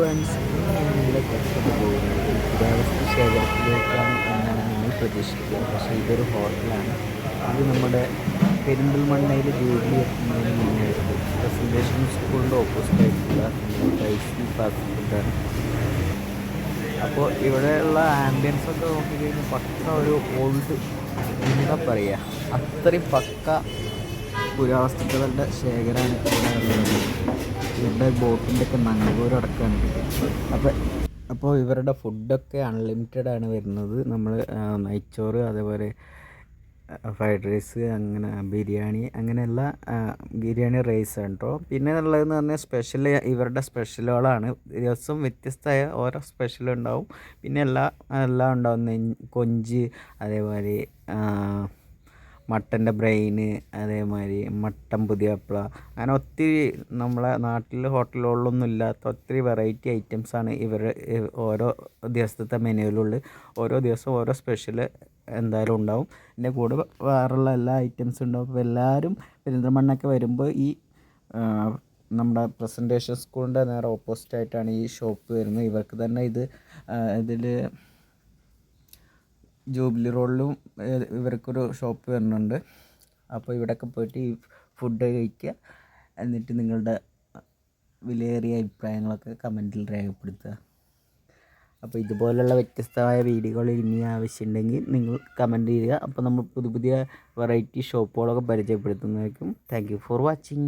Friends, ഇന്ന് ഞാൻ നിങ്ങളെ പുറത്തോട്ട് പോകുന്നത് പുരാവസ്തു ശേഖരത്തിലേക്കാണ് എന്നാണ് നിങ്ങൾ പ്രതീക്ഷിക്കുക. പക്ഷേ ഇതൊരു ഹോട്ടലാണ്. ഇത് നമ്മുടെ പെരിന്തൽമണ്ണയിൽ ജൂബിലി എത്തുന്നതിന് മുന്നായിട്ട് പ്രസൻറ്റേഷൻ സ്കൂളിൻ്റെ ഓപ്പോസിറ്റ് ആയിട്ടുള്ള നമ്മുടെ റൈസി ഫാസ്റ്റ് ഫുഡാണ്. അപ്പോൾ ഇവിടെയുള്ള ആംബിയൻസ് ഒക്കെ നോക്കിക്കഴിഞ്ഞാൽ പക്ക ഒരു ഓൾഡ്, എന്താ പറയുക, അത്രയും പക്ക പുരാവസ്തുക്കളുടെ ശേഖരമാണ് ഇവിടെ ഉള്ളത്. ഇവരുടെ ബോട്ടിൻ്റെ ഒക്കെ നങ്കൂരടക്കമാണ്. അപ്പോൾ അപ്പോൾ ഇവരുടെ ഫുഡൊക്കെ അൺലിമിറ്റഡ് ആണ് വരുന്നത്. നമ്മൾ നെയ്ച്ചോറ്, അതേപോലെ ഫ്രൈഡ് റൈസ്, അങ്ങനെ ബിരിയാണി, അങ്ങനെയുള്ള ബിരിയാണി റൈസ് കേട്ടോ. പിന്നെ ഉള്ളതെന്ന് പറഞ്ഞാൽ ഇവരുടെ സ്പെഷ്യലുകളാണ്. ദിവസം വ്യത്യസ്തമായ ഓരോ സ്പെഷ്യലുണ്ടാവും. പിന്നെ എല്ലാം ഉണ്ടാവും. കൊഞ്ച്, അതേമാതിരി മട്ടൻ്റെ ബ്രെയിന്, അതേമാതിരി മട്ടൻ പുതിയാപ്പിള, അങ്ങനെ ഒത്തിരി നമ്മളെ നാട്ടിൽ ഹോട്ടലുകളിലൊന്നും ഇല്ലാത്ത ഒത്തിരി വെറൈറ്റി ഐറ്റംസാണ് ഓരോ ദിവസത്തെ മെനുവിലുള്ളത്. ഓരോ ദിവസവും ഓരോ സ്പെഷ്യൽ എന്തായാലും ഉണ്ടാവും. എൻ്റെ കൂടെ വേറെയുള്ള എല്ലാ ഐറ്റംസും ഉണ്ടാവും. അപ്പോൾ എല്ലാവരും പെരിന്തൽമണ്ണയൊക്കെ വരുമ്പോൾ ഈ നമ്മുടെ പ്രസൻറ്റേഷൻ സ്കൂളിൻ്റെ നേരെ ഓപ്പോസിറ്റ് ആയിട്ടാണ് ഈ ഷോപ്പ് വരുന്നത്. ഇവർക്ക് തന്നെ ഇതിൽ ജൂബിലി റോഡിലും ഇവർക്കൊരു ഷോപ്പ് വരുന്നുണ്ട്. അപ്പോൾ ഇവിടെയൊക്കെ പോയിട്ട് ഈ ഫുഡ് കഴിക്കുക, എന്നിട്ട് നിങ്ങളുടെ വിലയേറിയ അഭിപ്രായങ്ങളൊക്കെ കമൻറ്റിൽ രേഖപ്പെടുത്തുക. അപ്പോൾ ഇതുപോലുള്ള വ്യത്യസ്തമായ വീഡിയോകൾ ഇനി ആവശ്യമുണ്ടെങ്കിൽ നിങ്ങൾ കമൻറ്റ് ചെയ്യുക. അപ്പോൾ നമ്മൾ പുതിയ പുതിയ വെറൈറ്റി ഷോപ്പുകളൊക്കെ പരിചയപ്പെടുത്തുന്നതായിരിക്കും. Thank you for watching.